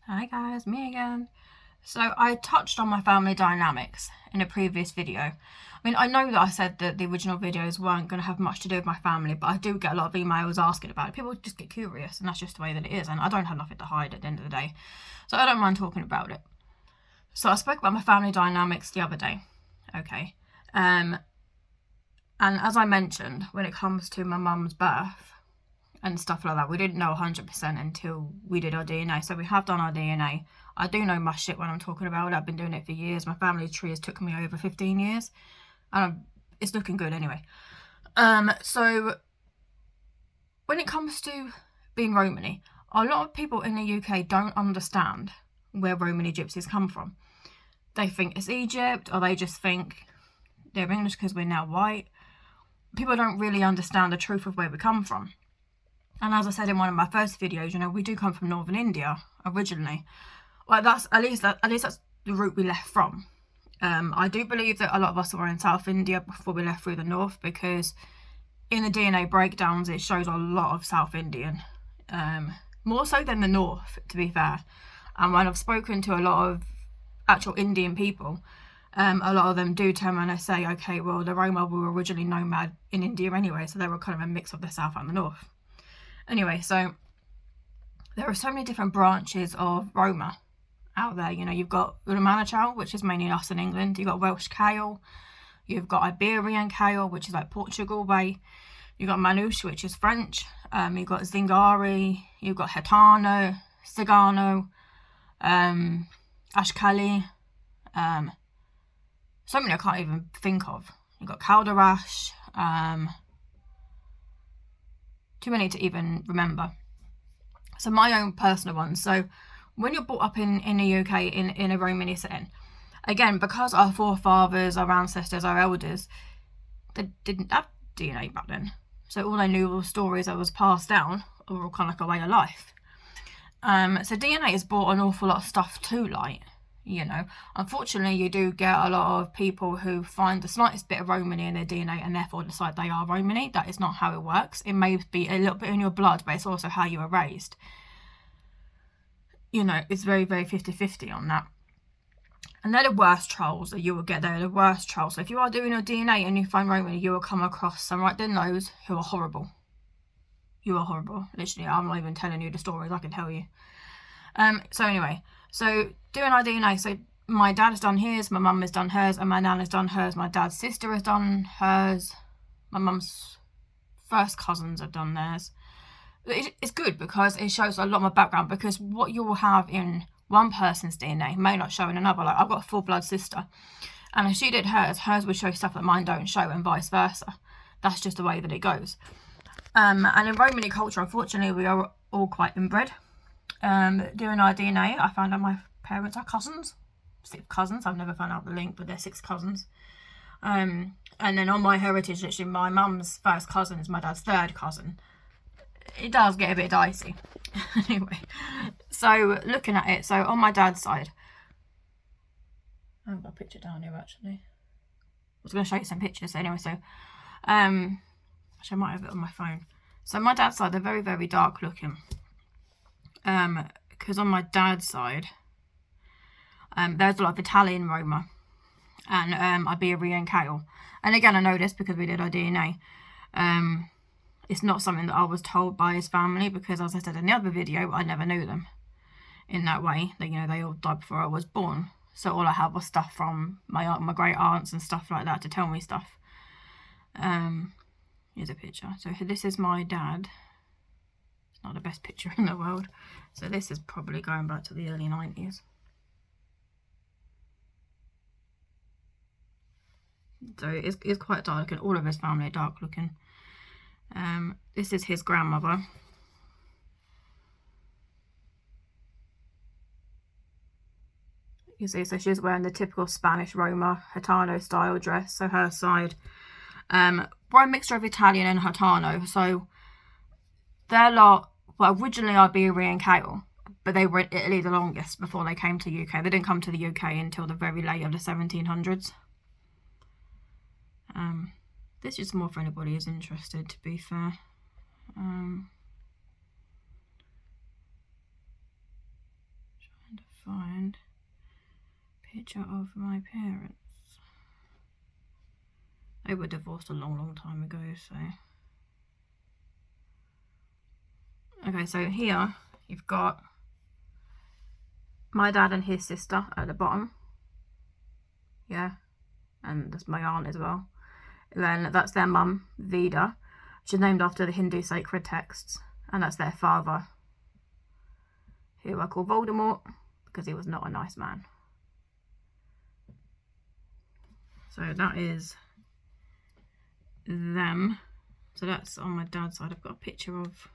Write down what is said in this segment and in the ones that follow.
Hi guys, me again. So I touched on my family dynamics in a previous video. I mean, I know that I said that the original videos weren't going to have much to do with my family, but I do get a lot of emails asking about it. People just get curious, and that's just the way that it is, and I don't have nothing to hide at the end of the day. So I don't mind talking about it. So I spoke about my family dynamics the other day. Okay. And as I mentioned, when it comes to my mum's birth and stuff like that, we didn't know 100% until we did our DNA. So we have done our DNA. I do know my shit when I'm talking about it. I've been doing it for years. My family tree has took me over 15 years. And it's looking good anyway. So when it comes to being Romani, a lot of people in the UK don't understand where Romani gypsies come from. They think it's Egypt, or they just think they're English because we're now white. People don't really understand the truth of where we come from. And as I said in one of my first videos, you know, we do come from northern India originally. Well, that's at least that's the route we left from. I do believe that a lot of us were in South India before we left through the north, because in the DNA breakdowns it shows a lot of South Indian, more so than the north, to be fair. And when I've spoken to a lot of actual Indian people, a lot of them do turn around and say, okay, well, the Roma were originally nomad in India anyway, so they were kind of a mix of the south and the north. Anyway, so there are so many different branches of Roma out there. You know, you've got Romani, which is mainly us in England. You've got Welsh Kale. You've got Iberian Kale, which is like Portugal way. You've got Manouche, which is French. You've got Zingari. You've got Gitano, Cigano, Ashkali. So many I can't even think of. You've got Calderash. Too many to even remember. So my own personal ones. So when you're brought up in the UK in a Romani setting, again, because our forefathers, our ancestors, our elders, they didn't have DNA back then. So all they knew were stories that was passed down, or kind of like a way of life. So DNA has brought an awful lot of stuff to light. You know, unfortunately, you do get a lot of people who find the slightest bit of Romani in their DNA and therefore decide they are Romani. That is not how it works. It may be a little bit in your blood, but it's also how you were raised. You know, it's very, very 50-50 on that. And they're the worst trolls that you will get. They're the worst trolls. So if you are doing your DNA and you find Romani, you will come across some right there nose who are horrible. You are horrible. Literally, I'm not even telling you the stories. I can tell you. So anyway, so doing our DNA. So my dad has done his, my mum has done hers, and my nan has done hers. My dad's sister has done hers. My mum's first cousins have done theirs. It's good because it shows a lot more background, because what you will have in one person's DNA may not show in another. Like, I've got a full blood sister, and if she did hers would show stuff that mine don't show, and vice versa. That's just the way that it goes. And in Romani culture, unfortunately, we are all quite inbred. Doing our DNA, I found out my parents are cousins. 6 cousins. I've never found out the link, but they're 6 cousins. And then on my heritage, literally, my mum's first cousin is my dad's 3rd cousin. It does get a bit dicey. Anyway, so looking at it, so on my dad's side, I've got a picture down here actually. I was going to show you some pictures anyway, so actually I might have it on my phone. So my dad's side, they're very, very dark looking. Because on my dad's side, there's a lot of Italian Roma and Iberian Kale. And again, I know this because we did our DNA. It's not something that I was told by his family, because as I said in the other video, I never knew them in that way. They, you know, they all died before I was born. So all I had was stuff from my great aunts and stuff like that to tell me stuff. Here's a picture. So this is my dad. It's not the best picture in the world. So this is probably going back to the early 90s. So it's quite dark, and all of his family are dark looking. This is his grandmother. You see, so she's wearing the typical Spanish Roma Gitano style dress. So her side, we're a mixture of Italian and Gitano. So their lot, well, originally Iberian Kale, but they were in Italy the longest before they came to UK. They didn't come to the UK until the very late of the 1700s. This is more for anybody who's interested, to be fair. find a picture of my parents. They were divorced a long time ago, so. Okay, so here you've got my dad and his sister at the bottom. Yeah, and that's my aunt as well. And then that's their mum, Vida. She's named after the Hindu sacred texts. And that's their father, who I call Voldemort because he was not a nice man. So that is them. So that's on my dad's side. I've got a picture of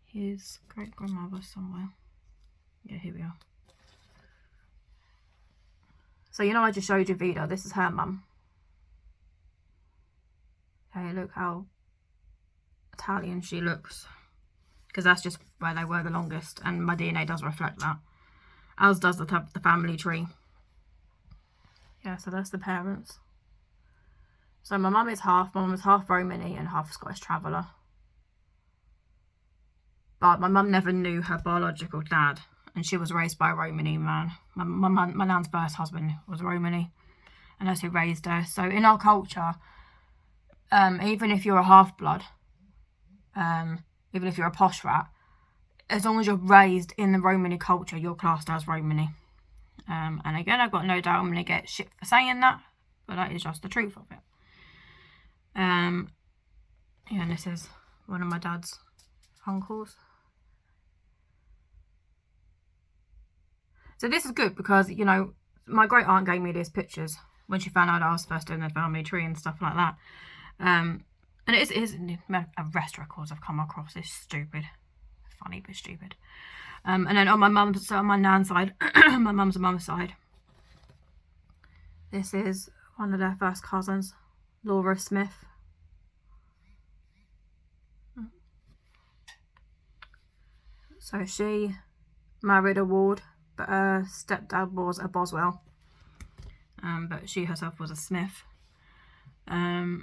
his great grandmother somewhere. Yeah, here we are. So you know I just showed you Vida. This is her mum. Okay, look how Italian she looks. Because that's just where they were the longest. And my DNA does reflect that. As does the family tree. Yeah, so that's the parents. So my mum is half Romani and half Scottish traveller. But my mum never knew her biological dad. And she was raised by a Romani man. My nan's first husband was Romani. And that's who raised her. So in our culture, even if you're a half-blood, even if you're a posh rat, as long as you're raised in the Romani culture, you're classed as Romani. And again, I've got no doubt I'm going to get shit for saying that, but that is just the truth of it. Yeah, and this is one of my dad's uncles. So this is good because, you know, my great aunt gave me these pictures when she found out I was first in the family tree and stuff like that. And it is arrest records I've come across. It's stupid. Funny but stupid. And then on my mum's, so on my nan's side, my mum's side, this is one of their first cousins, Laura Smith. So she married a Ward, but her stepdad was a Boswell. But she herself was a Smith. Let's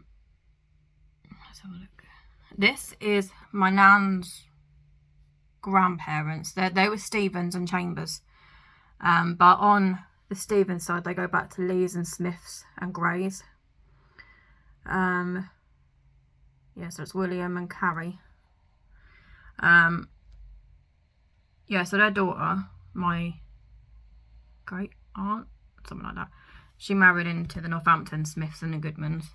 have a look. This is my nan's grandparents. They were Stevens and Chambers. But on the Stevens side, they go back to Lees and Smiths and Greys. Yeah, so it's William and Carrie. Yeah, so their daughter, my great aunt, something like that, she married into the Northampton Smiths and the Goodmans.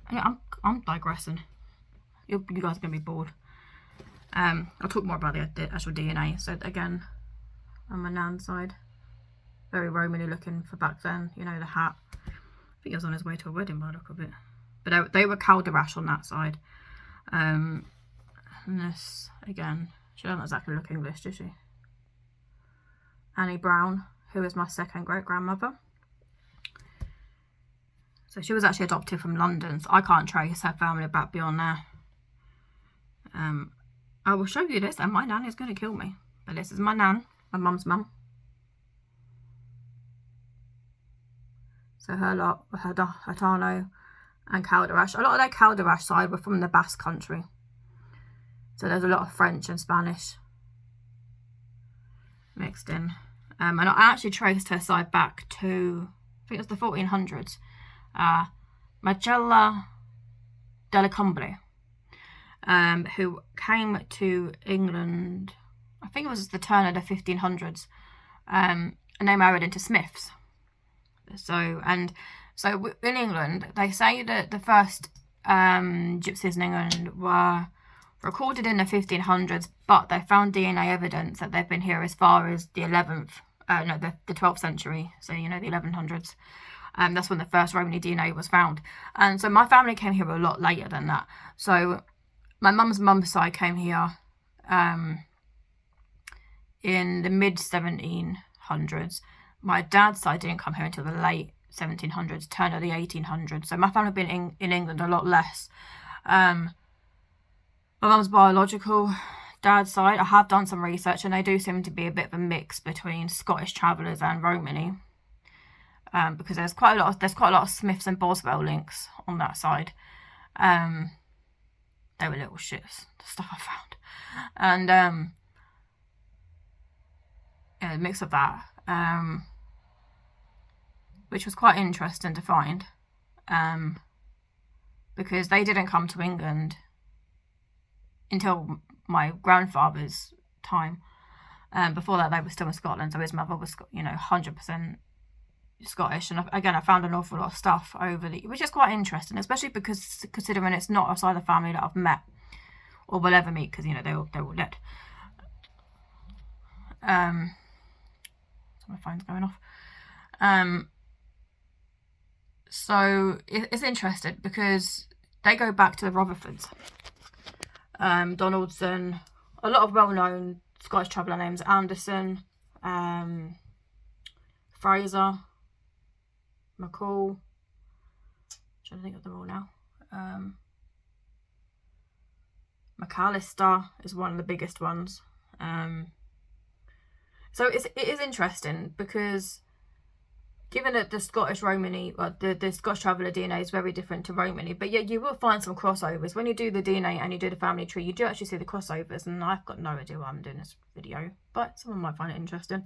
I'm digressing. You guys are going to be bored. I'll talk more about the actual DNA. So again, on my nan's side, very Romany looking for back then. You know, the hat. I think he was on his way to a wedding by the look of it. But they were Calderash on that side. And this, again, she doesn't exactly look English, does she? Annie Brown, who is my second great grandmother. So she was actually adopted from London, so I can't trace her family back beyond there. I will show you this, and my nan is going to kill me. But this is my nan, my mum's mum. So her lot were Hatano and Calderash. A lot of their Calderash side were from the Basque country. So there's a lot of French and Spanish mixed in. And I actually traced her side back to, I think it was the 1400s. Magella della Combre, who came to England, I think it was the turn of the 1500s, and they married into Smiths. So in England, they say that the first gypsies in England were recorded in the 1500s, but they found DNA evidence that they've been here as far as the 12th century, so you know, the 1100s. That's when the first Romani DNA was found. And so my family came here a lot later than that. So my mum's side came here in the mid 1700s. My dad's side didn't come here until the late 1700s, turn of the 1800s. So my family have been in England a lot less. My mum's biological dad's side, I have done some research, and they do seem to be a bit of a mix between Scottish travellers and Romani. Because there's quite a lot of Smiths and Boswell links on that side. They were little shits, the stuff I found. And a mix of that, which was quite interesting to find, because they didn't come to England until my grandfather's time. Before that, they were still in Scotland, so his mother was, 100% Scottish. And again, I found an awful lot of stuff which is quite interesting, especially because considering it's not a side of the family that I've met or will ever meet, because they're all dead. So my phone's going off. So it's interesting because they go back to the Rutherfords, Donaldson, a lot of well-known Scottish traveller names, Anderson, Fraser, McCall. I'm trying to think of them all now. McAllister is one of the biggest ones. So it is interesting because given that the Scottish Romani, well, the Scottish traveller DNA is very different to Romani, but yet you will find some crossovers. When you do the DNA and you do the family tree, you do actually see the crossovers, and I've got no idea why I'm doing this video, but someone might find it interesting.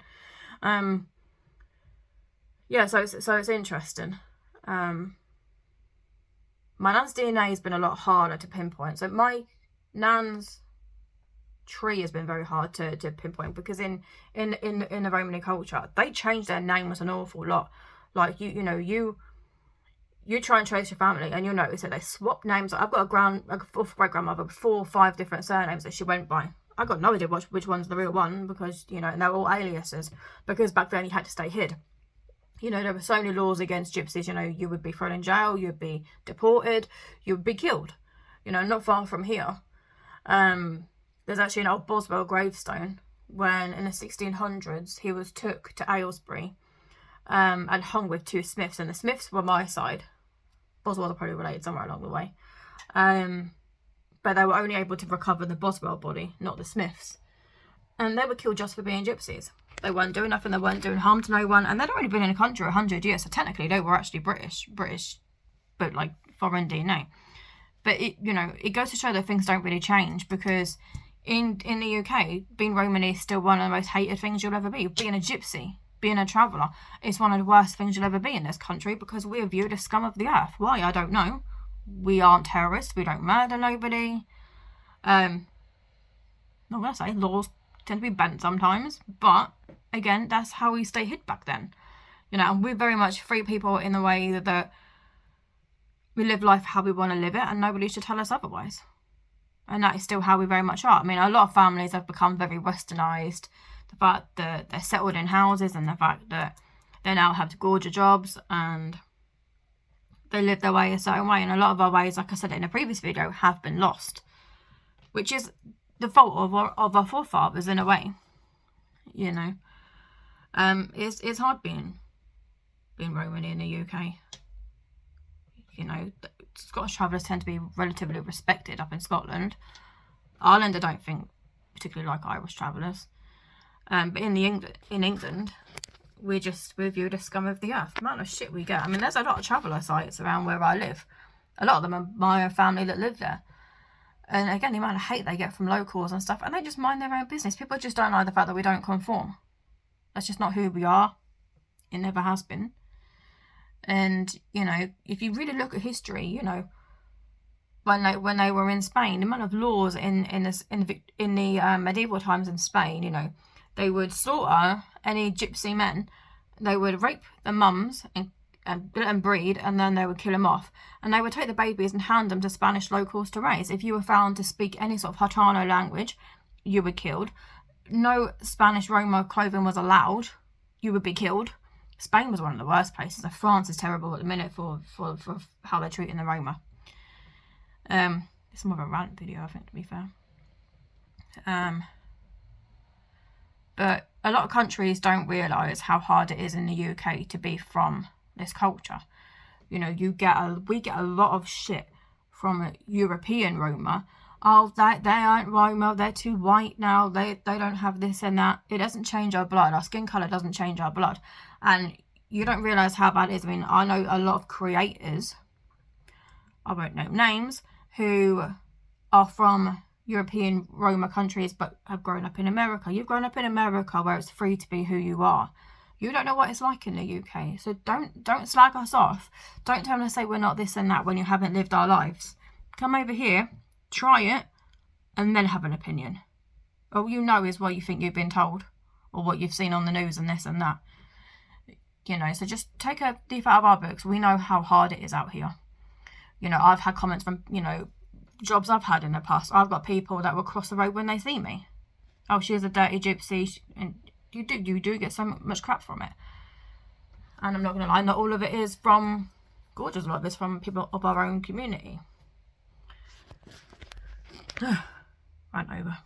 Yeah, so it's interesting. My nan's DNA has been a lot harder to pinpoint. So my nan's tree has been very hard to pinpoint, because in the Romani culture, they changed their names an awful lot. Like you try and trace your family and you'll notice that they swap names. I've got a fourth great grandmother with 4 or 5 different surnames that she went by. I got no idea which one's the real one, because and they're all aliases, because back then you had to stay hid. There were so many laws against gypsies. You would be thrown in jail, you'd be deported, you would be killed. Not far from here, there's actually an old Boswell gravestone when in the 1600s he was took to Aylesbury and hung with 2 Smiths, and the Smiths were my side. Boswell are probably related somewhere along the way, but they were only able to recover the Boswell body, not the Smiths, and they were killed just for being gypsies. They weren't doing nothing, they weren't doing harm to no one, and they'd already been in the country 100 years, so technically they were actually British, but like foreign DNA. But it goes to show that things don't really change, because in the UK, being Romani is still one of the most hated things you'll ever be. Being a gypsy, being a traveller, is one of the worst things you'll ever be in this country, because we're viewed as scum of the earth. Why? I don't know. We aren't terrorists. We don't murder nobody. Not gonna say laws tend to be bent sometimes, but again, that's how we stay hid back then. And we're very much free people in the way that we live life how we want to live it, and nobody should tell us otherwise. And that is still how we very much are. I mean, a lot of families have become very westernised. The fact that they're settled in houses, and the fact that they now have gorgeous jobs, and they live their way a certain way. And a lot of our ways, like I said in a previous video, have been lost, which is the fault of our forefathers in a way. It's hard being Romani in the UK. Scottish travellers tend to be relatively respected up in Scotland. Ireland, I don't think particularly like Irish travellers. But in England, we're viewed as scum of the earth. The amount of shit we get. I mean, there's a lot of traveller sites around where I live. A lot of them are my own family that live there. And again, the amount of hate they get from locals and stuff, and they just mind their own business. People just don't like the fact that we don't conform. That's just not who we are. It never has been. And if you really look at history, when they were in Spain, the amount of laws in the medieval times in Spain, they would slaughter any gypsy men, they would rape the mums and let them breed, and then they would kill them off, and they would take the babies and hand them to Spanish locals to raise. If you were found to speak any sort of Gitano language, you were killed. No Spanish Roma clothing was allowed. You would be killed. Spain was one of the worst places. France is terrible at the minute for how they're treating the Roma. It's more of a rant video, I think, to be fair. But a lot of countries don't realise how hard it is in the UK to be from this culture. We get a lot of shit from European Roma. Oh, they aren't Roma, they're too white now, they don't have this and that. It doesn't change our blood. Our skin colour doesn't change our blood. And you don't realise how bad it is. I mean, I know a lot of creators, I won't name names, who are from European Roma countries but have grown up in America. You've grown up in America where it's free to be who you are. You don't know what it's like in the UK. So don't slag us off. Don't tell us say we're not this and that when you haven't lived our lives. Come over here, try it, and then have an opinion. All you know is what you think you've been told or what you've seen on the news and this and that. You know, so just take a leaf out of our books. We know how hard it is out here. You know, I've had comments from, you know, jobs I've had in the past. I've got people that will cross the road when they see me. Oh, she's a dirty gypsy. And you do get so much crap from it. And I'm not going to lie, not all of it is from gorgeous. A lot of it's from people of our own community. Rant over.